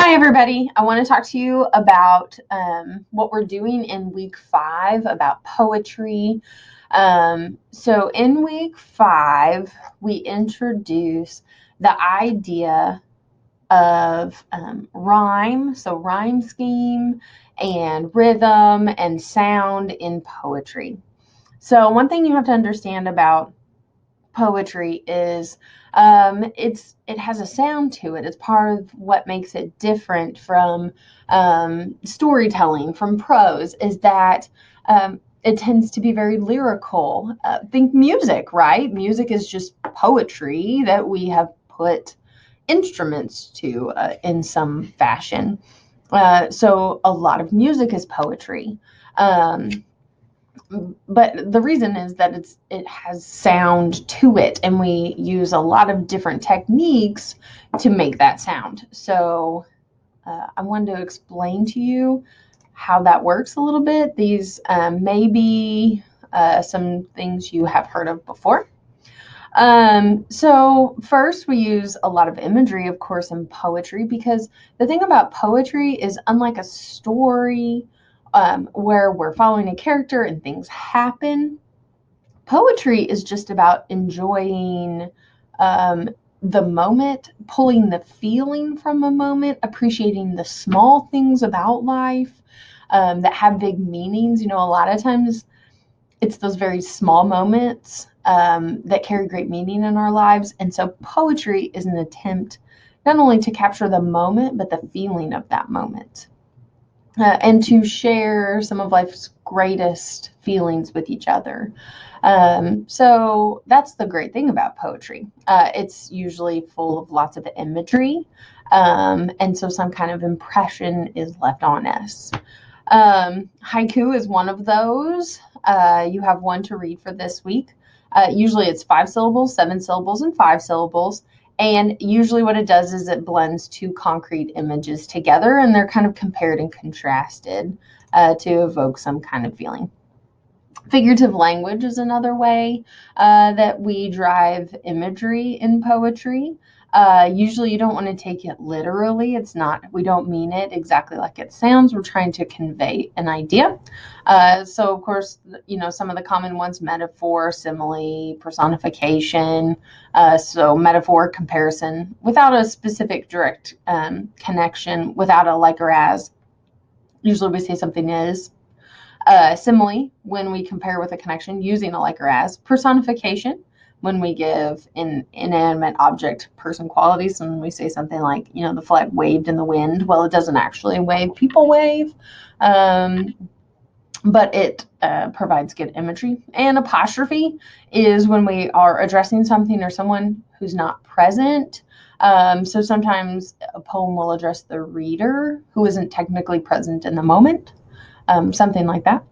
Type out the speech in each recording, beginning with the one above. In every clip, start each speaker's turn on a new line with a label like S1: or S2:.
S1: Hi, everybody. I want to talk to you about what we're doing in week 5 about poetry. So, in week 5, we introduce the idea of rhyme, so rhyme scheme and rhythm and sound in poetry. So, one thing you have to understand about poetry is it has a sound to it. It's part of what makes it different from storytelling, from prose, is that it tends to be very lyrical. Think music, right? Music is just poetry that we have put instruments to in some fashion. So a lot of music is poetry. Um, but the reason is that it has sound to it, and we use a lot of different techniques to make that sound. So I wanted to explain to you how that works a little bit. These may be some things you have heard of before. So first we use a lot of imagery, of course, in poetry, because the thing about poetry is, unlike a story where we're following a character and things happen, poetry is just about enjoying um, the moment, pulling the feeling from a moment, appreciating the small things about life that have big meanings. You know, a lot of times it's those very small moments that carry great meaning in our lives. And so poetry is an attempt not only to capture the moment, but the feeling of that moment. And to share some of life's greatest feelings with each other. So that's the great thing about poetry. It's usually full of lots of imagery, and so some kind of impression is left on us. Haiku is one of those. You have one to read for this week. Usually it's 5 syllables, 7 syllables, and 5 syllables. And usually what it does is it blends two concrete images together, and they're kind of compared and contrasted to evoke some kind of feeling. Figurative language is another way that we drive imagery in poetry. Usually you don't want to take it literally. We don't mean it exactly like it sounds. We're trying to convey an idea. So of course, some of the common ones: metaphor, simile, personification. So metaphor, comparison, without a specific direct connection, without a like or as. Usually we say something is. Simile, when we compare with a connection using a like or as. Personification, when we give an inanimate object person qualities. And when we say something like, the flag waved in the wind, well, it doesn't actually wave. People wave, but it provides good imagery. And apostrophe is when we are addressing something or someone who's not present. So sometimes a poem will address the reader who isn't technically present in the moment. Something like that.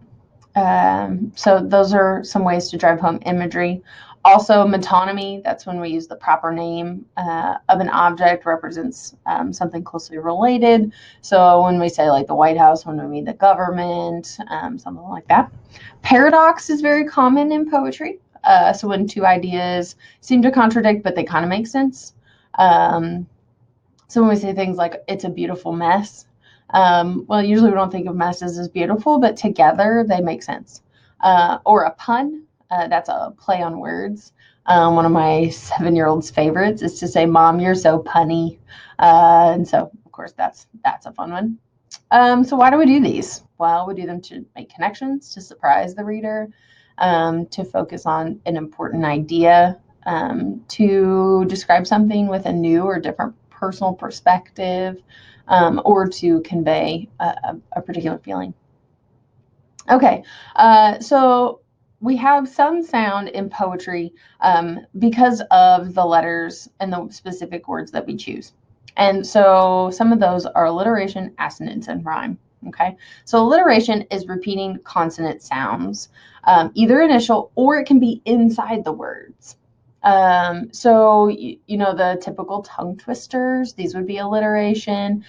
S1: So those are some ways to drive home imagery. Also, metonymy, that's when we use the proper name of an object, represents something closely related. So when we say like the White House, when we mean the government, something like that. Paradox is very common in poetry. So when two ideas seem to contradict, but they kind of make sense. So when we say things like, it's a beautiful mess, well, usually we don't think of messes as beautiful, but together they make sense. Or a pun, that's a play on words. One of my 7-year-old's favorites is to say, "Mom, you're so punny." And so, of course, that's a fun one. So why do we do these? Well, we do them to make connections, to surprise the reader, to focus on an important idea, to describe something with a new or different personal perspective, or to convey a particular feeling. Okay, so we have some sound in poetry because of the letters and the specific words that we choose. And so some of those are alliteration, assonance, and rhyme. Okay, so alliteration is repeating consonant sounds, either initial or it can be inside the words. So the typical tongue twisters, these would be alliteration.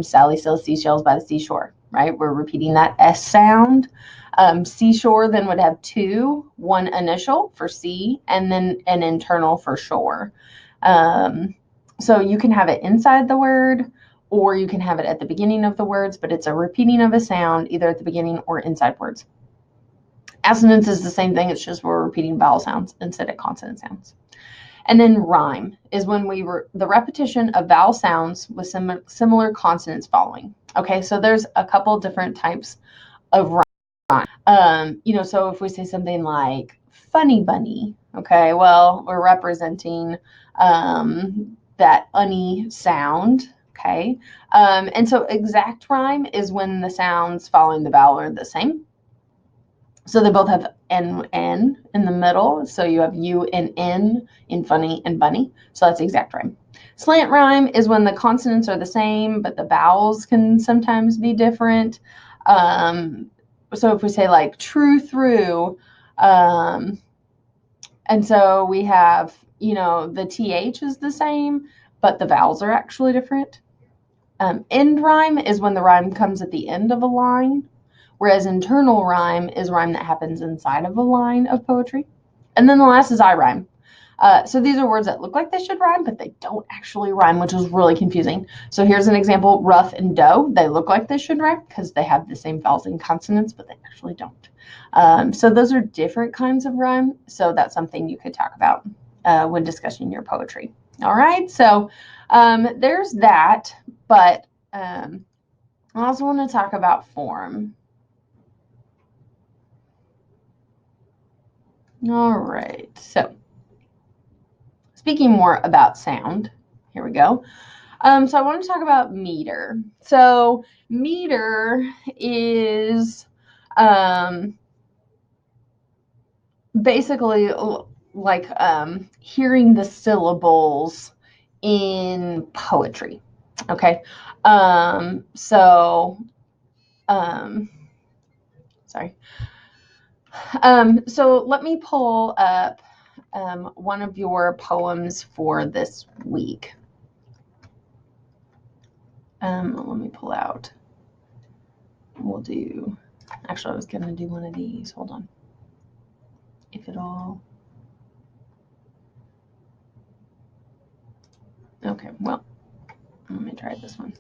S1: Sally sells seashells by the seashore, right? We're repeating that S sound. Seashore then would have two, one initial for sea and then an internal for shore. So you can have it inside the word or you can have it at the beginning of the words, but it's a repeating of a sound either at the beginning or inside words. Assonance is the same thing, it's just we're repeating vowel sounds instead of consonant sounds. And then rhyme is when the repetition of vowel sounds with similar consonants following. Okay, so there's a couple different types of rhyme. So if we say something like funny bunny, okay, well, we're representing that unny sound, okay? And so exact rhyme is when the sounds following the vowel are the same. So they both have N in the middle. So you have U and N in funny and bunny. So that's exact rhyme. Slant rhyme is when the consonants are the same, but the vowels can sometimes be different. So if we say like true through, and so we have, the TH is the same, but the vowels are actually different. End rhyme is when the rhyme comes at the end of a line. Whereas internal rhyme is rhyme that happens inside of a line of poetry. And then the last is I rhyme. So these are words that look like they should rhyme, but they don't actually rhyme, which is really confusing. So here's an example, rough and dough. They look like they should rhyme because they have the same vowels and consonants, but they actually don't. So those are different kinds of rhyme. So that's something you could talk about when discussing your poetry. All right, so there's that, but I also want to talk about form. All right, so speaking more about sound, here we go. So I want to talk about meter. So meter is basically like hearing the syllables in poetry. Okay, sorry. So let me pull up one of your poems for this week. Let me pull out. We'll do, actually, I was going to do one of these. Hold on. If at all. Okay, well, let me try this one.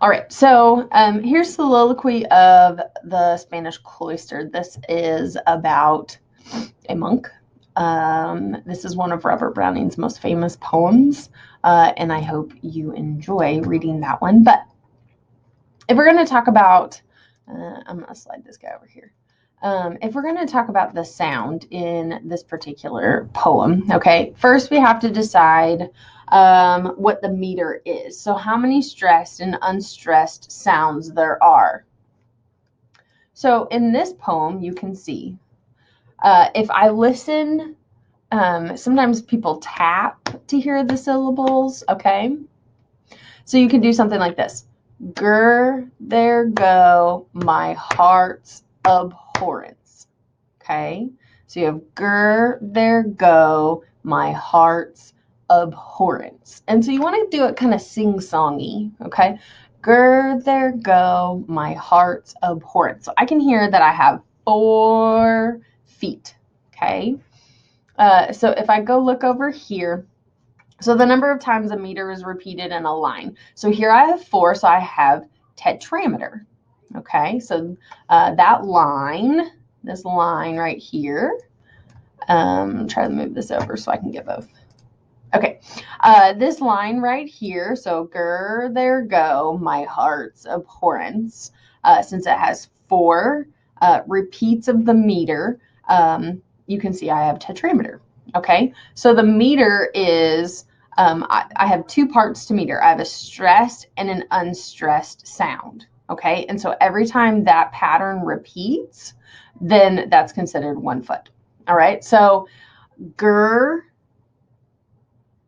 S1: All right, so here's Soliloquy of the Spanish Cloister. This is about a monk. This is one of Robert Browning's most famous poems, and I hope you enjoy reading that one. But if we're going to talk about, I'm going to slide this guy over here. If we're going to talk about the sound in this particular poem, okay, first we have to decide what the meter is. So how many stressed and unstressed sounds there are. So in this poem, you can see, if I listen, sometimes people tap to hear the syllables, okay? So you can do something like this. Grr, there go my heart's abhorrence. Okay, so you have grr, there go my heart's abhorrence. And so you want to do it kind of sing-songy, okay? Grr, there go my heart's abhorrence. So I can hear that I have 4 feet, okay? So if I go look over here, so the number of times a meter is repeated in a line. So here I have 4, so I have tetrameter. Okay, so that line, this line right here, try to move this over so I can get both. Okay, this line right here, so grr, there go, my heart's abhorrence, since it has 4 repeats of the meter, you can see I have tetrameter. Okay, so the meter is, I have 2 parts to meter. I have a stressed and an unstressed sound. Okay, and so every time that pattern repeats, then that's considered 1 foot. All right, so grr,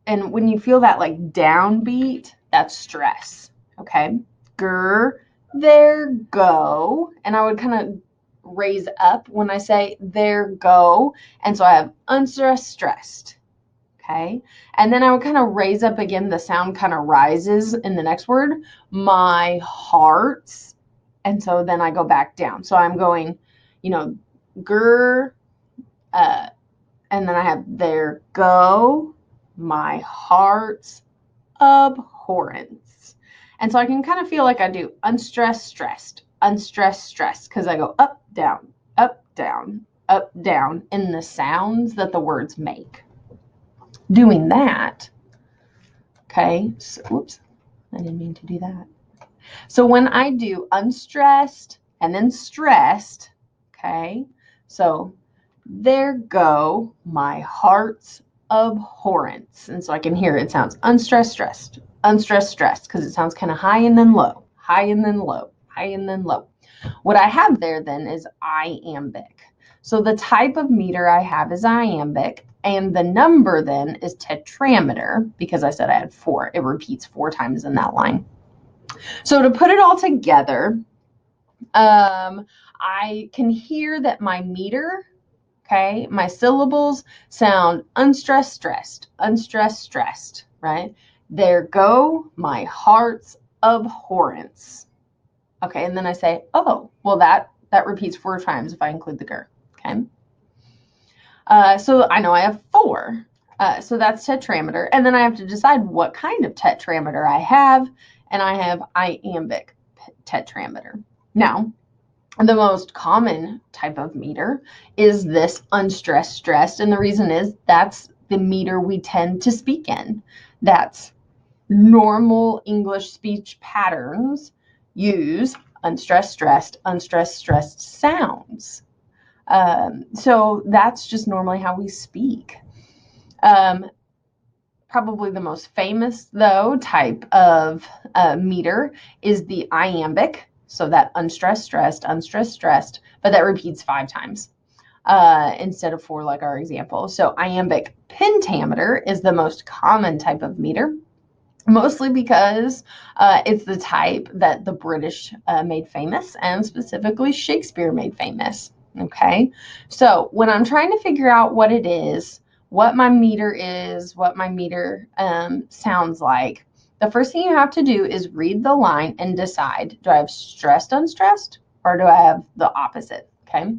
S1: and when you feel that like downbeat, that's stress. Okay, grr, there go, and I would kind of raise up when I say there go, and so I have unstressed, stressed. Okay, and then I would kind of raise up again. The sound kind of rises in the next word, my hearts, and so then I go back down. So I'm going, grr, and And then I have there go my heart's abhorrence. And so I can kind of feel like I do unstressed, stressed, unstressed, stressed, because I go up, down, up, down, up, down in the sounds that the words make. Doing that, okay, so, whoops, I didn't mean to do that. So when I do unstressed and then stressed, okay, so there go my heart's abhorrence. And so I can hear it sounds unstressed, stressed, unstressed, stressed, because it sounds kind of high and then low, high and then low, high and then low. What I have there then is iambic. So the type of meter I have is iambic, and the number then is tetrameter, because I said I had 4. It repeats 4 times in that line. So to put it all together, I can hear that my meter, okay, my syllables sound unstressed, stressed, unstressed, stressed, right? There go my heart's abhorrence. Okay, and then I say, oh, well, that repeats 4 times if I include the ger, okay? So I know I have 4. So that's tetrameter. And then I have to decide what kind of tetrameter I have, and I have iambic tetrameter. Now, the most common type of meter is this unstressed, stressed, and the reason is that's the meter we tend to speak in. That's normal English speech patterns use unstressed, stressed, unstressed, stressed sounds. So that's just normally how we speak. Probably the most famous, though, type of meter is the iambic. So that unstressed, stressed, unstressed, stressed, but that repeats 5 times instead of 4 like our example. So iambic pentameter is the most common type of meter, mostly because it's the type that the British made famous, and specifically Shakespeare made famous. Okay, so when I'm trying to figure out what it is, what my meter is, what my meter sounds like, the first thing you have to do is read the line and decide, do I have stressed, unstressed, or do I have the opposite? Okay,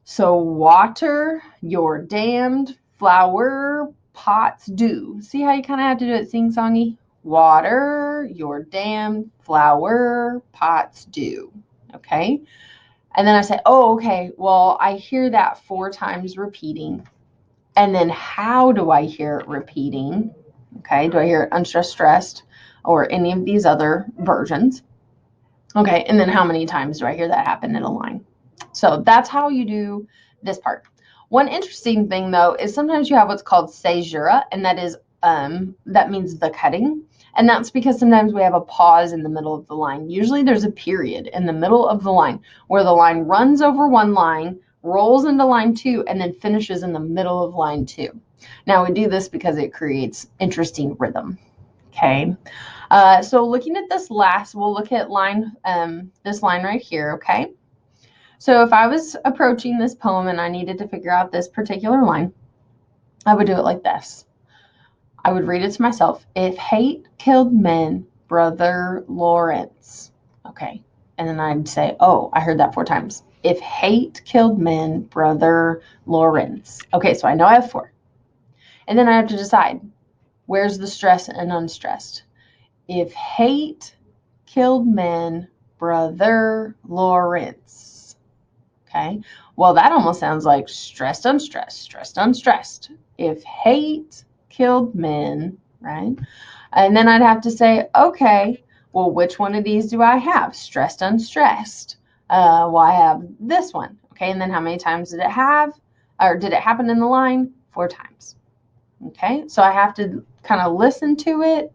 S1: so water your damned flower pots do. See how you kind of have to do it sing-songy? Water your damn flower pots do. Okay. And then I say, oh, okay, well, I hear that 4 times repeating. And then how do I hear it repeating? Okay. Do I hear it unstressed, stressed, or any of these other versions? Okay. And then how many times do I hear that happen in a line? So that's how you do this part. One interesting thing, though, is sometimes you have what's called caesura, and that is that means the cutting. And that's because sometimes we have a pause in the middle of the line. Usually there's a period in the middle of the line where the line runs over one line, rolls into line 2, and then finishes in the middle of line 2. Now we do this because it creates interesting rhythm. Okay. So looking at this last, we'll look at this line right here. Okay. So if I was approaching this poem and I needed to figure out this particular line, I would do it like this. I would read it to myself. If hate killed men, Brother Lawrence. Okay. And then I'd say, oh, I heard that 4 times. If hate killed men, Brother Lawrence. Okay, so I know I have 4. And then I have to decide, where's the stress and unstressed? If hate killed men, Brother Lawrence. Okay, well, that almost sounds like stressed, unstressed, stressed, unstressed. If hate killed men, right? And then I'd have to say, okay, well, which one of these do I have? Stressed, unstressed. Well, I have this one. Okay, and then how many times did it have, or did it happen in the line? 4 times. Okay, so I have to kind of listen to it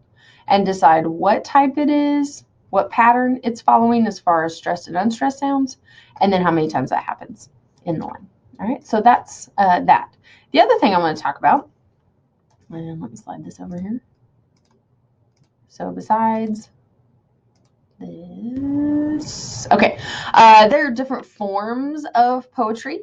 S1: and decide what type it is, what pattern it's following as far as stressed and unstressed sounds, and then how many times that happens in the line. All right, so that's that. The other thing I want to talk about, and let me slide this over here. So besides this, okay, there are different forms of poetry.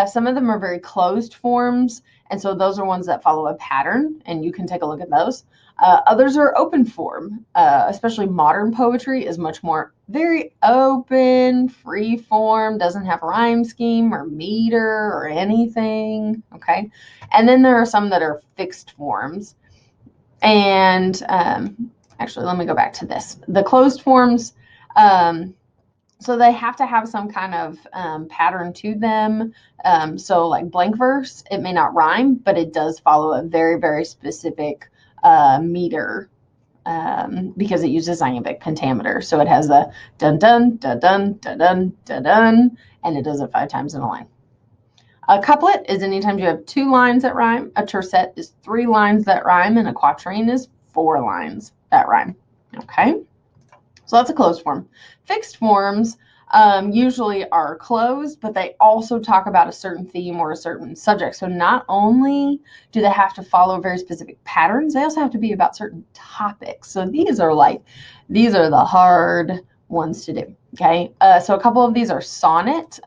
S1: Some of them are very closed forms, And so those are ones that follow a pattern, and you can take a look at those. Others are open form, especially modern poetry is much more very open, free form, doesn't have rhyme scheme or meter or anything, okay? And then there are some that are fixed forms. And actually, let me go back to this. The closed forms, so they have to have some kind of pattern to them. So like blank verse, it may not rhyme, but it does follow a very, very specific meter because it uses iambic pentameter. So it has a dun dun dun dun dun dun dun dun, and it does it 5 times in a line. A couplet is anytime you have 2 lines that rhyme. A tercet is 3 lines that rhyme, and a quatrain is 4 lines that rhyme. Okay, so that's a closed form. Fixed forms usually are closed, but they also talk about a certain theme or a certain subject. So not only do they have to follow very specific patterns, they also have to be about certain topics. So these are the hard ones to do. Okay, so a couple of these are sonnet,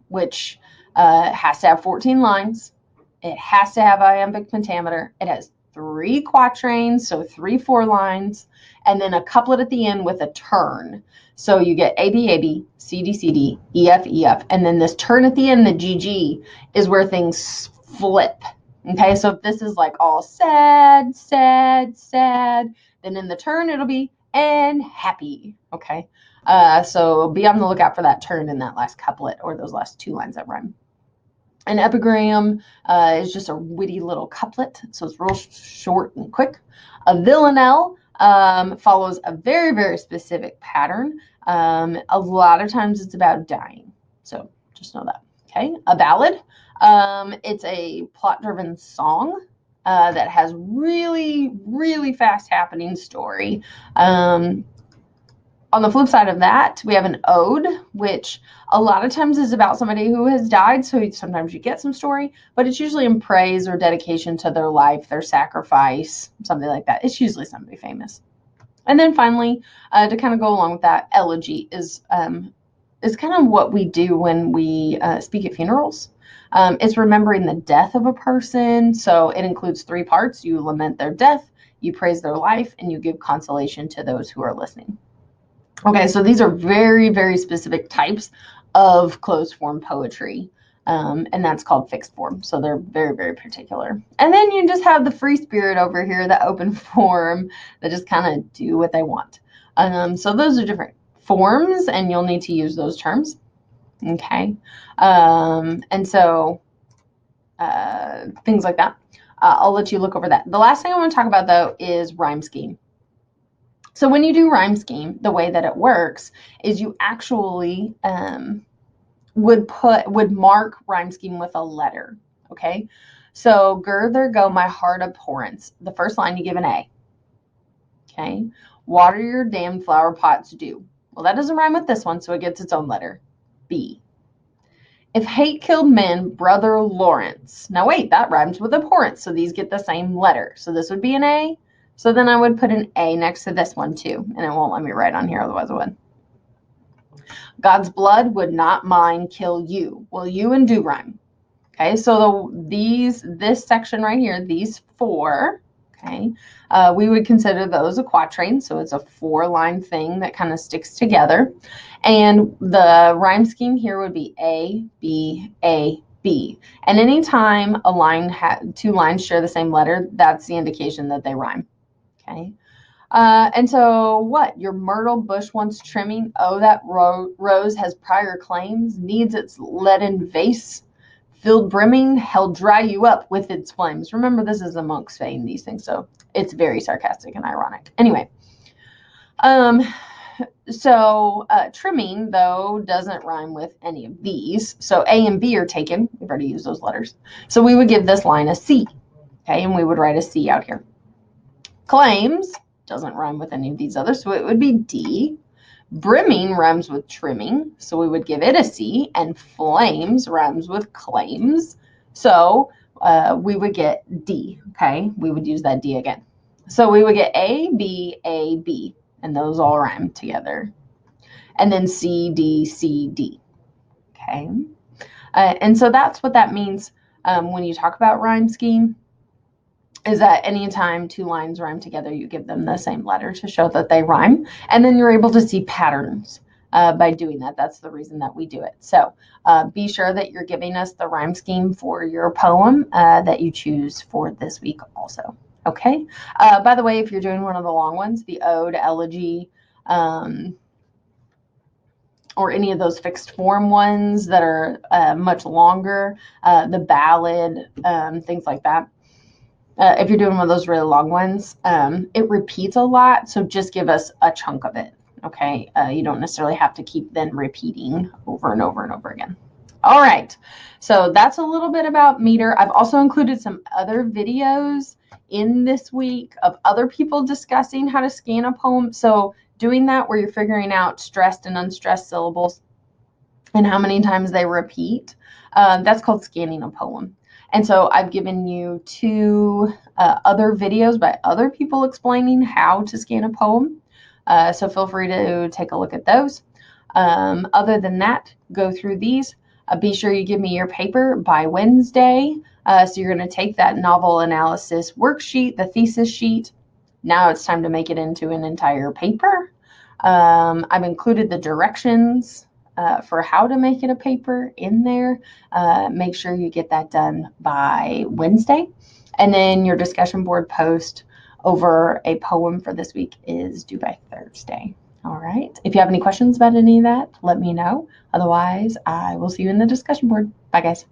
S1: which has to have 14 lines. It has to have iambic pentameter. It has 3 quatrains, so 3 4 lines, and then a couplet at the end with a turn. So you get A, B, A, B, C, D, C, D, E, F, E, F, and then this turn at the end, the G, G, is where things flip. Okay, so if this is like all sad, sad, sad, then in the turn it'll be and happy. Okay, so be on the lookout for that turn in that last couplet or those last 2 lines that rhyme. An epigram is just a witty little couplet, so it's real short and quick. A villanelle follows a very, very specific pattern. A lot of times it's about dying, so just know that. Okay, a ballad, it's a plot-driven song that has really, really fast happening story. On the flip side of that, we have an ode, which a lot of times is about somebody who has died. So sometimes you get some story, but it's usually in praise or dedication to their life, their sacrifice, something like that. It's usually somebody famous. And then finally, to kind of go along with that, elegy is kind of what we do when we speak at funerals. It's remembering the death of a person. So it includes 3 parts. You lament their death, you praise their life, and you give consolation to those who are listening. Okay, so these are very, very specific types of closed form poetry, and that's called fixed form. So they're very, very particular. And then you just have the free spirit over here, the open form, that just kind of do what they want. So those are different forms, and you'll need to use those terms. Okay, and so things like that. I'll let you look over that. The last thing I want to talk about, though, is rhyme scheme. So when you do rhyme scheme, the way that it works is you actually would mark rhyme scheme with a letter. Okay, so girther go my heart abhorrence. The first line you give an A. Okay, water your damned flower pots do. Well, that doesn't rhyme with this one, so it gets its own letter, B. If hate killed men, brother Lawrence. Now wait, that rhymes with abhorrence, so these get the same letter. So this would be an A. So then I would put an A next to this one too, and it won't let me write on here, otherwise I would. God's blood would not mine kill you. Well, you and do rhyme. Okay, so this section right here, these 4, okay, we would consider those a quatrain. So it's a 4-line thing that kind of sticks together. And the rhyme scheme here would be A, B, A, B. And anytime a line 2 lines share the same letter, that's the indication that they rhyme. Okay. And so what? Your myrtle bush wants trimming. Oh, that rose has prior claims, needs its leaden vase filled brimming, hell dry you up with its flames. Remember, this is a monk's saying these things, so it's very sarcastic and ironic. Anyway, so trimming, though, doesn't rhyme with any of these. So A and B are taken. We've already used those letters. So we would give this line a C, okay, and we would write a C out here. Claims doesn't rhyme with any of these others, so it would be D. Brimming rhymes with trimming, so we would give it a C, and flames rhymes with claims, so we would get D, okay? We would use that D again. So we would get A, B, A, B, and those all rhyme together. And then C, D, C, D, okay? And so that's what that means when you talk about rhyme scheme is that anytime two lines rhyme together, you give them the same letter to show that they rhyme. And then you're able to see patterns by doing that. That's the reason that we do it. So be sure that you're giving us the rhyme scheme for your poem that you choose for this week also. Okay. By the way, if you're doing one of the long ones, the ode, elegy, or any of those fixed form ones that are much longer, the ballad, things like that. If you're doing one of those really long ones, it repeats a lot. So just give us a chunk of it. Okay. You don't necessarily have to keep then repeating over and over and over again. All right. So that's a little bit about meter. I've also included some other videos in this week of other people discussing how to scan a poem. So doing that where you're figuring out stressed and unstressed syllables and how many times they repeat, that's called scanning a poem. And so I've given you two other videos by other people explaining how to scan a poem. So feel free to take a look at those. Other than that, go through these. Be sure you give me your paper by Wednesday. So you're going to take that novel analysis worksheet, the thesis sheet. Now it's time to make it into an entire paper. I've included the directions for how to make it a paper in there. Make sure you get that done by Wednesday. And then your discussion board post over a poem for this week is due by Thursday. All right. If you have any questions about any of that, let me know. Otherwise, I will see you in the discussion board. Bye, guys.